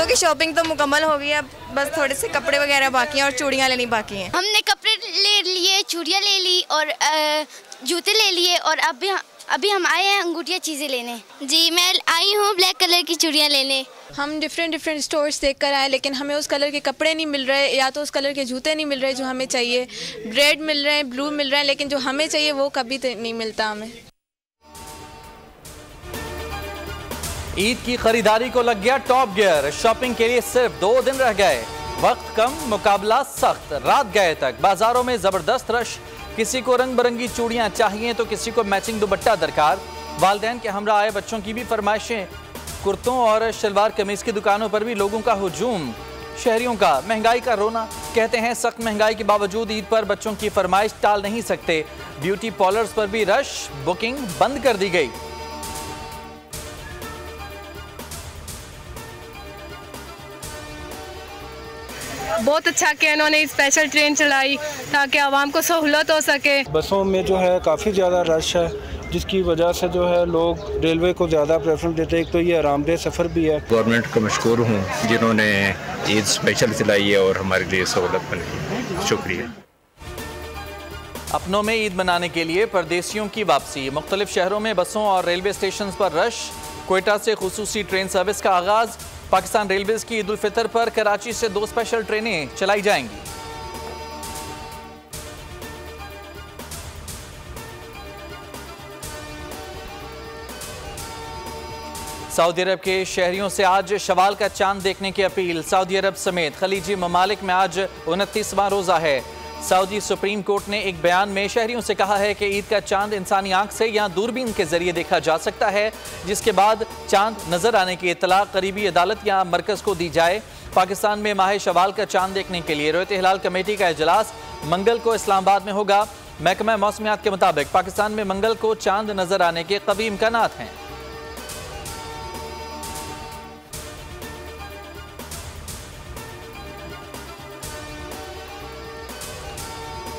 ईदों की शॉपिंग तो मुकम्मल हो गई है, बस थोड़े से कपड़े वगैरह बाकी हैं और चूड़ियाँ लेनी बाकी हैं। हमने कपड़े ले लिए, चूड़ियाँ ले ली और जूते ले लिए और अभी हम आए हैं अंगूठियाँ चीज़ें लेने। जी मैं आई हूँ ब्लैक कलर की चूड़ियाँ लेने। हम डिफरेंट स्टोर्स देख कर आए, लेकिन हमें उस कलर के कपड़े नहीं मिल रहे, या तो उस कलर के जूते नहीं मिल रहे जो हमें चाहिए। रेड मिल रहे हैं, ब्लू मिल रहे हैं, लेकिन जो हमें चाहिए वो कभी नहीं मिलता हमें। ईद की खरीदारी को लग गया टॉप गियर। शॉपिंग के लिए सिर्फ 2 दिन रह गए। वक्त कम, मुकाबला सख्त। रात गए तक बाजारों में जबरदस्त रश। किसी को रंग बिरंगी चूड़ियां चाहिए तो किसी को मैचिंग दुपट्टा दरकार। वालिदैन के हमरा आए बच्चों की भी फरमाइशें। कुर्तों और शलवार कमीज की दुकानों पर भी लोगों का हुजूम। शहरियों का महंगाई का रोना। कहते हैं सख्त महंगाई के बावजूद ईद पर बच्चों की फरमाइश टाल नहीं सकते। ब्यूटी पार्लर्स पर भी रश, बुकिंग बंद कर दी गई। बहुत अच्छा किया इन्होंने, स्पेशल ट्रेन चलाई ताकि आवाम को सहूलत हो सके। बसों में जो है काफ़ी ज़्यादा रश है, जिसकी वजह से जो है लोग रेलवे को ज़्यादा प्रेफरेंस देते हैं। एक तो ये आरामदेह सफ़र भी है। गवर्नमेंट को मशकूर हूँ जिन्होंने ईद स्पेशल चलाई है और हमारे लिए सहूलत बनी। शुक्रिया। अपनों में ईद मनाने के लिए परदेशियों की वापसी। मुख्तलिफ शहरों में बसों और रेलवे स्टेशन पर रश। क्वेटा से खुसूसी ट्रेन सर्विस का आगाज। पाकिस्तान रेलवेज की ईद उल फितर पर कराची से 2 स्पेशल ट्रेनें चलाई जाएंगी। सऊदी अरब के शहरियों से आज शवाल का चांद देखने की अपील। सऊदी अरब समेत खलीजी ममालिक में आज 29वां रोजा है। सऊदी सुप्रीम कोर्ट ने एक बयान में शहरियों से कहा है कि ईद का चांद इंसानी आंख से या दूरबीन के जरिए देखा जा सकता है, जिसके बाद चांद नजर आने की इत्तला करीबी अदालत या मरकज को दी जाए। पाकिस्तान में माह शवाल का चांद देखने के लिए रोयत हिलाल कमेटी का इजलास मंगल को इस्लामाबाद में होगा। महकमा मौसमियात के मुताबिक पाकिस्तान में मंगल को चांद नजर आने के कवी इम्कानात हैं।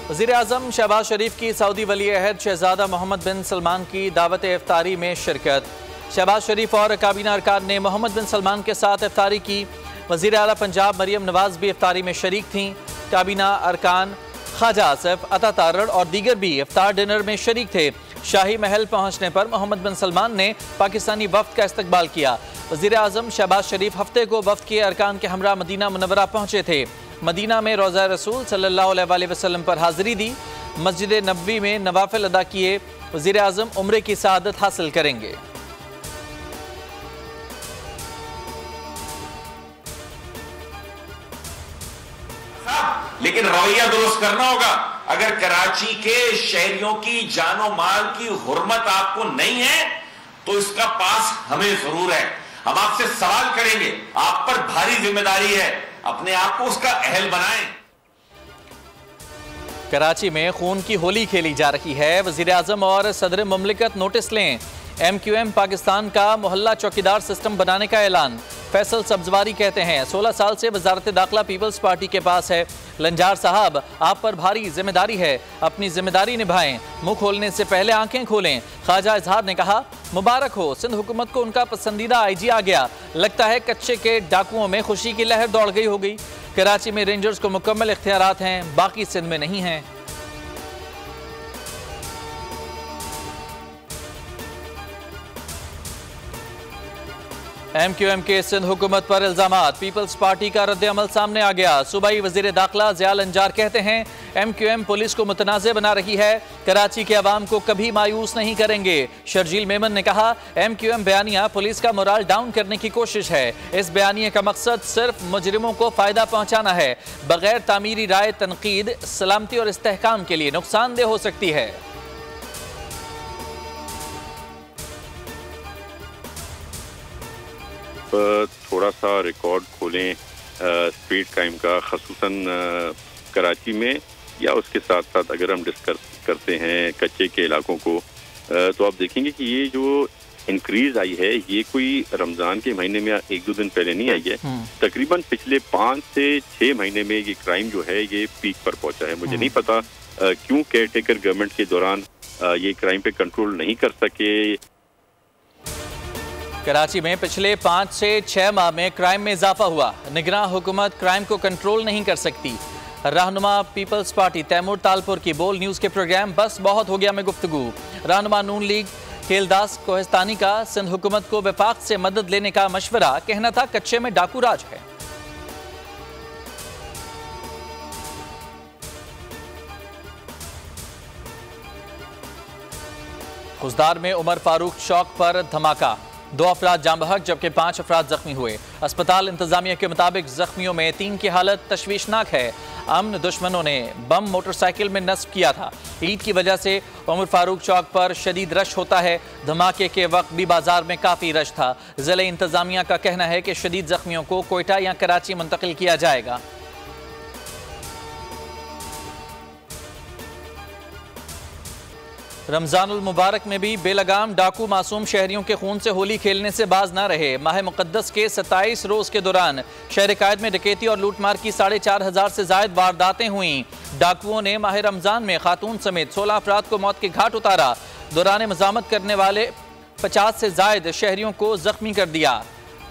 वज़ीर आज़म शहबाज शरीफ की सऊदी वली अहद शहजादा मोहम्मद बिन सलमान की दावत इफ्तारी में शिरकत। शहबाज शरीफ और काबीना अरकान ने मोहम्मद बिन सलमान के साथ इफ्तारी की। वज़ीर आला पंजाब मरियम नवाज भी इफ्तारी में शरीक थीं। काबीना अरकान ख्वाजा आसिफ, अता तारड़ और दीगर भी इफ्तार डिनर में शरीक थे। शाही महल पहुंचने पर मोहम्मद बिन सलमान ने पाकिस्तानी वफ्द का इस्तकबाल किया। वज़ीर आज़म शहबाज शरीफ हफ्ते को वफ्द के अरकान के हमरा मदीना मुनव्वरा पहुंचे थे। मदीना में रोज़ा रसूल सल्लल्लाहु अलैहि वसल्लम पर हाज़िरी दी। मस्जिद नबवी में नवाफिल अदा किए। वज़ीर आज़म उम्रे की सआदत हासिल करेंगे। लेकिन रवैया दुरुस्त करना होगा। अगर कराची के शहरियों की जानो माल की हुर्मत आपको नहीं है तो इसका पास हमें जरूर है। हम आपसे सवाल करेंगे, आप पर भारी जिम्मेदारी है, अपने आप को उसका अहल बनाएं। कराची में खून की होली खेली जा रही है। वज़ीर आज़म और सदर मुमलिकत नोटिस लें। MQM पाकिस्तान का मोहल्ला चौकीदार सिस्टम बनाने का ऐलान। फैसल सब्जवारी कहते हैं 16 साल से वजारत दाखिला पीपल्स पार्टी के पास है। लंजार साहब, आप पर भारी जिम्मेदारी है, अपनी जिम्मेदारी निभाएं, मुंह खोलने से पहले आंखें खोलें। ख्वाजा इजहार ने कहा मुबारक हो, सिंध हुकूमत को उनका पसंदीदा IG आ गया। लगता है कच्चे के डाकुओं में खुशी की लहर दौड़ गई होगी। कराची में रेंजर्स को मुकम्मल इख्तियारात हैं, बाकी सिंध में नहीं हैं। MQM के सिंध हुकूमत पर इल्जामात। पीपल्स पार्टी का रद्द-ए-अमल सामने आ गया। सूबाई वजीर दाखिला ज़िया लंजार कहते हैं MQM पुलिस को मुतनाज़े बना रही है, कराची के अवाम को कभी मायूस नहीं करेंगे। शर्जील मेमन ने कहा MQM बयानिया पुलिस का मोराल डाउन करने की कोशिश है। इस बयानिए का मकसद सिर्फ मुजरिमों को फायदा पहुंचाना है। बगैर तामीरी राय तनकीद सलामती और इस्तेहकाम के लिए नुकसानदेह हो सकती है। थोड़ा सा रिकॉर्ड खोलें स्ट्रीट क्राइम का, खसूसन कराची में, या उसके साथ साथ अगर हम डिस्कस करते हैं कच्चे के इलाकों को, तो आप देखेंगे कि ये जो इंक्रीज आई है ये कोई रमज़ान के महीने में 1-2 दिन पहले नहीं आई है। तकरीबन पिछले 5 से 6 महीने में ये क्राइम जो है ये पीक पर पहुंचा है। मुझे नहीं पता क्यों केयर टेकर गवर्नमेंट के दौरान ये क्राइम पे कंट्रोल नहीं कर सके। कराची में पिछले 5 से 6 माह में क्राइम में इजाफा हुआ। निगरान हुकूमत क्राइम को कंट्रोल नहीं कर सकती। रहनुमा पीपल्स पार्टी तैमूर तालपुर की बोल न्यूज़ के प्रोग्राम बस बहुत हो गया में गुफ्तगू। रहनुमा नून लीग केलदास कोहिस्तानी का सिंध हुकूमत को वफाक से मदद लेने का मशवरा, कहना था कच्चे में डाकू राज है। खुजदार में उमर फारूक चौक पर धमाका, 2 अफराद जाम बहक जबकि 5 अफराद जख्मी हुए। अस्पताल इंतजामिया के मुताबिक जख्मियों में 3 की हालत तशवीशनाक है। अमन दुश्मनों ने बम मोटरसाइकिल में नस्ब किया था। ईद की वजह से उमर फारूक चौक पर शदीद रश होता है। धमाके के वक्त भी बाजार में काफ़ी रश था। ज़िला इंतजामिया का कहना है कि शदीद जख्मियों को कोयटा या कराची मुंतकिल किया जाएगा। रमजानुल मुबारक में भी बेलगाम डाकू मासूम शहरियों के खून से होली खेलने से बाज ना रहे। माह मुक़द्दस के 27 रोज़ के दौरान शहर कायद में डकैती और लूटमार की 4,500 से जायद वारदातें हुईं। डाकुओं ने माह रमजान में खातून समेत 16 अफराद को मौत के घाट उतारा। दौरान मज़ामत करने वाले 50 से जायद शहरियों को जख्मी कर दिया।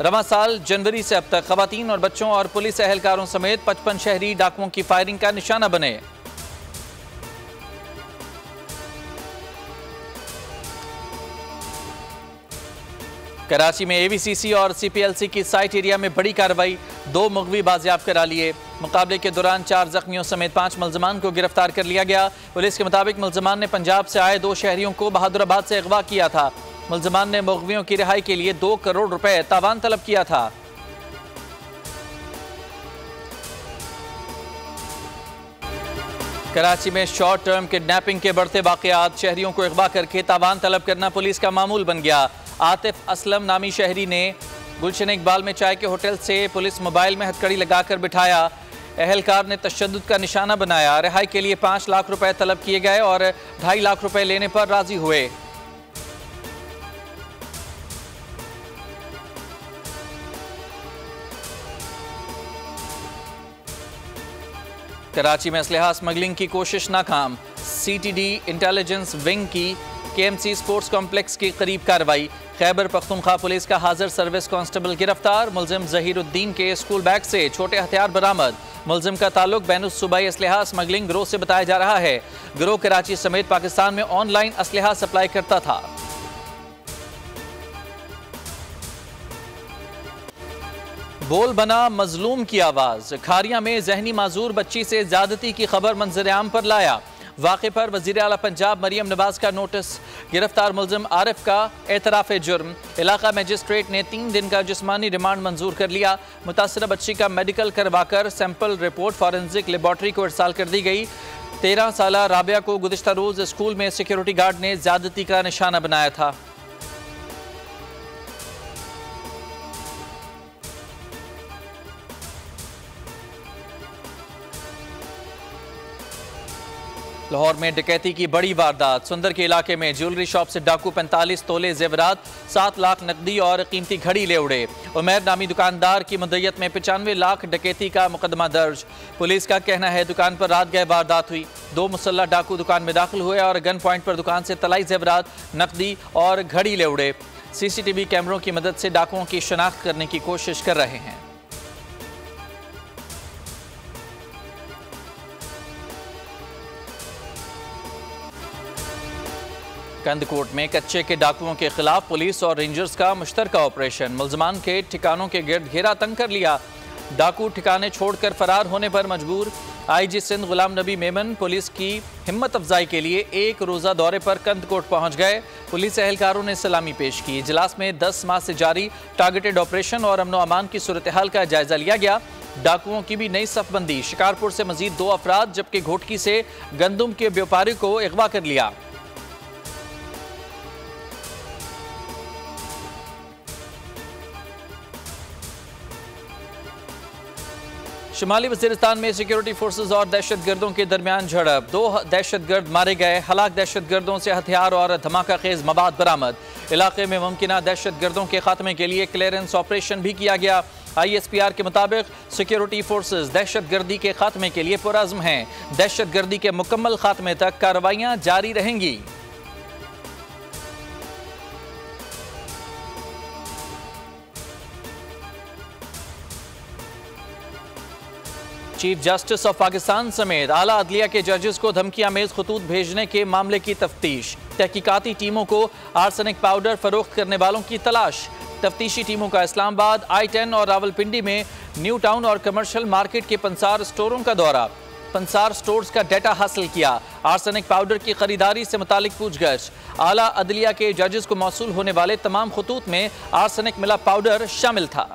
रवा साल जनवरी से अब तक खवातीन और बच्चों और पुलिस एहलकारों समेत 55 शहरी डाकुओं की फायरिंग का निशाना बने। कराची में AVCC और CPLC की साइट एरिया में बड़ी कार्रवाई, 2 मुग़वी बाजियाब करा लिए। मुकाबले के दौरान 4 जख्मियों समेत 5 मुल्ज़मान को गिरफ्तार कर लिया गया। पुलिस के मुताबिक मुल्ज़मान ने पंजाब से आए 2 शहरियों को बहादुराबाद से अगवा किया था। मुल्ज़मान ने मुग़वियों की रिहाई के लिए 2 करोड़ रुपए तावान तलब किया था। कराची में शॉर्ट टर्म किडनैपिंग के बढ़ते वाक़यात, शहरियों को अगवा करके तावान तलब करना पुलिस का मामूल बन गया। आतिफ असलम नामी शहरी ने गुलशन इकबाल में चाय के होटल से पुलिस मोबाइल में हथकड़ी लगाकर बिठाया। एहलकार ने तशद्दुद का निशाना बनाया। रिहाई के लिए 5 लाख रुपए तलब किए गए और 2.5 लाख रुपए लेने पर राजी हुए। कराची में असलहा स्मगलिंग की कोशिश नाकाम। CTD इंटेलिजेंस विंग की KMC स्पोर्ट्स कॉम्प्लेक्स के करीब कार्रवाई। खैबर पख्तूनख्वा पुलिस का हाजिर सर्विस कांस्टेबल गिरफ्तार। मुलजिम जहीरुद्दीन के स्कूल बैग से छोटे हथियार बरामद। मुलजिम का ताल्लुक बैनुस सूबाई असलहा स्मगलिंग गिरोह से बताया जा रहा है। गिरोह कराची समेत पाकिस्तान में ऑनलाइन असलहा सप्लाई करता था। बोल बना मजलूम की आवाज, खारिया में जहनी माजूर बच्ची से ज्यादती की खबर मंजर आम पर लाया। वाक़े पर वज़ीर आला पंजाब मरियम नवाज का नोटिस। गिरफ्तार मुलजिम आरिफ का एतराफ़ जुर्म। इलाका मजिस्ट्रेट ने 3 दिन का जिस्मानी रिमांड मंजूर कर लिया। मुतासरा बच्ची का मेडिकल करवाकर सैंपल रिपोर्ट फॉरेंसिक लेबॉर्ट्री को इरसाल कर दी गई। 13 साला राबिया को गुज़िश्ता रोज़ स्कूल में सिक्योरिटी गार्ड ने ज्यादती का निशाना बनाया था। लाहौर में डकैती की बड़ी वारदात। सुंदर के इलाके में ज्वेलरी शॉप से डाकू 45 तोले जेवरात, 7 लाख नकदी और कीमती घड़ी ले उड़े। उमैर नामी दुकानदार की मुद्दत में 95 लाख डकैती का मुकदमा दर्ज। पुलिस का कहना है दुकान पर रात गए वारदात हुई। 2 मुसल्ला डाकू दुकान में दाखिल हुए और गन पॉइंट पर दुकान से तलाई जेवरात, नकदी और घड़ी ले उड़े। CCTV कैमरों की मदद से डाकुओं की शनाख्त करने की कोशिश कर रहे हैं। कंदकोट में कच्चे के डाकुओं के खिलाफ पुलिस और रेंजर्स का मुश्तरका ऑपरेशन। मुल्ज़मान के ठिकानों के गिर्द घेरा तंग कर लिया। डाकू ठिकाने छोड़कर फरार होने पर मजबूर। IG सिंध गुलाम नबी मेमन पुलिस की हिम्मत अफजाई के लिए 1 रोज़ा दौरे पर कंदकोट पहुंच गए। पुलिस एहलकारों ने सलामी पेश की। इजलास में 10 माह से जारी टारगेटेड ऑपरेशन और अमनो अमान की सूरत हाल का जायजा लिया गया। डाकुओं की भी नई सफबंदी। शिकारपुर से मजीद 2 अफराद जबकि घोटकी से गंदुम के व्यापारी को अगवा कर लिया। शुमाली वज़ीरिस्तान में सिक्योरिटी फोर्सेज और दहशतगर्दों के दरमियान झड़प। 2 दहशतगर्द मारे गए। हलाक दहशतगर्दों से हथियार और धमाका खेज मवाद बरामद। इलाके में मुमकिना दहशतगर्दों के खात्मे के लिए क्लियरेंस ऑपरेशन भी किया गया। ISPR के मुताबिक सिक्योरिटी फोर्सेज दहशतगर्दी के खात्मे के लिए पुरअज़्म हैं। दहशतगर्दी के मुकम्मल खात्मे तक कार्रवाइयाँ जारी रहेंगी। चीफ जस्टिस ऑफ पाकिस्तान समेत आला अदलिया के जजेस को धमकी आमेज खतूत भेजने के मामले की तफ्तीश। तहकीकाती टीमों को आर्सेनिक पाउडर फरोख्त करने वालों की तलाश। तफ्तीशी टीमों का इस्लामाबाद, I-10 और रावलपिंडी में न्यू टाउन और कमर्शियल मार्केट के पंसार स्टोरों का दौरा। पंसार स्टोर्स का डाटा हासिल किया। आर्सेनिक पाउडर की खरीदारी से मुतालिक पूछगछ। आला अदलिया के जजेस को मौसूल होने वाले तमाम खतूत में आर्सेनिक मिला पाउडर शामिल था।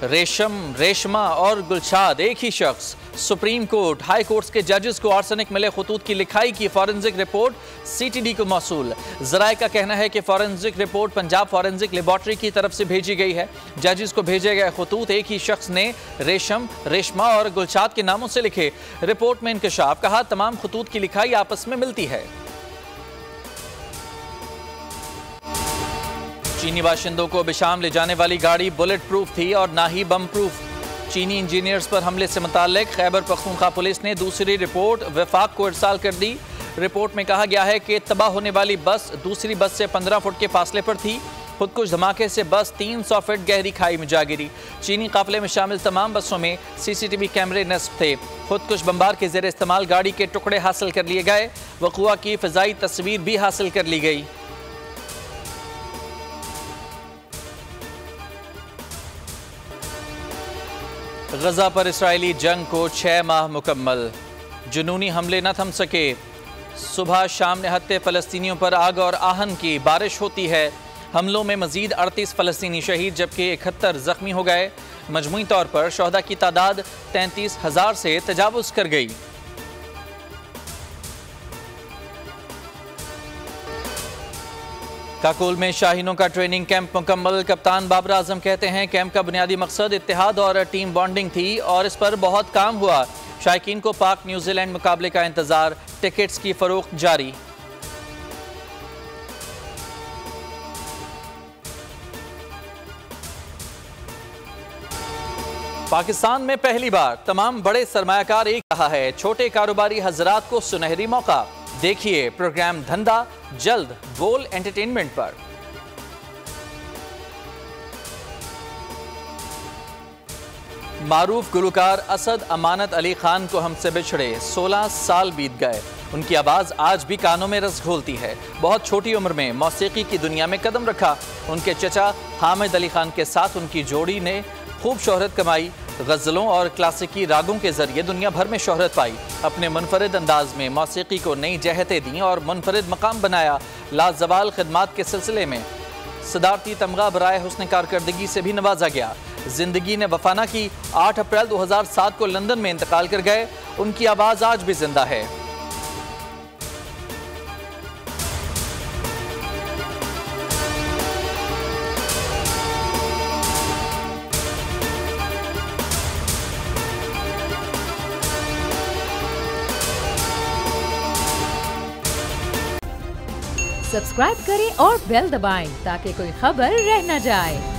रेशमा और गुलशाद एक ही शख्स। सुप्रीम कोर्ट, हाई कोर्ट्स के जजेस को आर्सेनिक मिले खतूत की लिखाई की फॉरेंसिक रिपोर्ट CTD को मौसूल। जराए का कहना है कि forensic report Punjab forensic laboratory की तरफ से भेजी गई है। जजेस को भेजे गए खतूत एक ही शख्स ने रेशमा और गुलशाद के नामों से लिखे। रिपोर्ट में इंकशाफ, कहा तमाम खतूत की लिखाई आपस में मिलती है। चीनी बाशिंदों को बिशाम ले जाने वाली गाड़ी बुलेट प्रूफ थी और ना ही बम प्रूफ। चीनी इंजीनियर्स पर हमले से मुताल्लिक खैबर पख्तूनख्वा पुलिस ने दूसरी रिपोर्ट वफाक को इरसाल कर दी। रिपोर्ट में कहा गया है कि तबाह होने वाली बस दूसरी बस से 15 फुट के फासले पर थी। खुदकुश धमाके से बस 300 फीट गहरी खाई में जा गिरी। चीनी काफिले में शामिल तमाम बसों में CCTV कैमरे नस्ब थे। खुदकुश बम्बार के ज़ेर इस्तेमाल गाड़ी के टुकड़े हासिल कर लिए गए। वक़ुआ की फ़िज़ाई तस्वीर भी हासिल कर ली गई। गजा पर इसराइली जंग को 6 माह मुकम्मल। जुनूनी हमले न थम सके। सुबह शाम निहत्ते फ़लस्तीनियों पर आग और आहन की बारिश होती है। हमलों में मजीद 38 फ़लस्तीनी शहीद जबकि 71 ज़ख्मी हो गए। मजमूई तौर पर शहदा की तादाद 33,000 से तजावुज़ कर गई। काकोल में शाहीनों का ट्रेनिंग कैंप मुकम्मल। कप्तान बाबर आजम कहते हैं कैंप का बुनियादी मकसद इत्तेहाद और टीम बॉन्डिंग थी और इस पर बहुत काम हुआ। शायकीन को पाक न्यूजीलैंड मुकाबले का इंतजार। टिकट्स की फरोख्त जारी। पाकिस्तान में पहली बार तमाम बड़े सरमायाकार एक रहा है। छोटे कारोबारी हजरात को सुनहरी मौका। देखिए प्रोग्राम धंधा जल्द बोल एंटरटेनमेंट पर। मारूफ गुलकार असद अमानत अली खान को हमसे बिछड़े 16 साल बीत गए। उनकी आवाज़ आज भी कानों में रस घोलती है। बहुत छोटी उम्र में मौसीकी की दुनिया में कदम रखा। उनके चचा हामिद अली खान के साथ उनकी जोड़ी ने खूब शोहरत कमाई। गज़लों और क्लासिकी रागों के जरिए दुनिया भर में शोहरत पाई। अपने मुनफरिद अंदाज में मौसीकी को नई जहतें दी और मुनफरिद मकाम बनाया। लाजवाल खिदमात के सिलसिले में सदारती तमगा बराए हुस्न कारकर्दगी से भी नवाजा गया। जिंदगी ने वफाना की। 8 अप्रैल 2007 को लंदन में इंतकाल कर गए। उनकी आवाज़ आज भी जिंदा है। सब्सक्राइब करें और बेल दबाएं ताकि कोई खबर रह न जाए।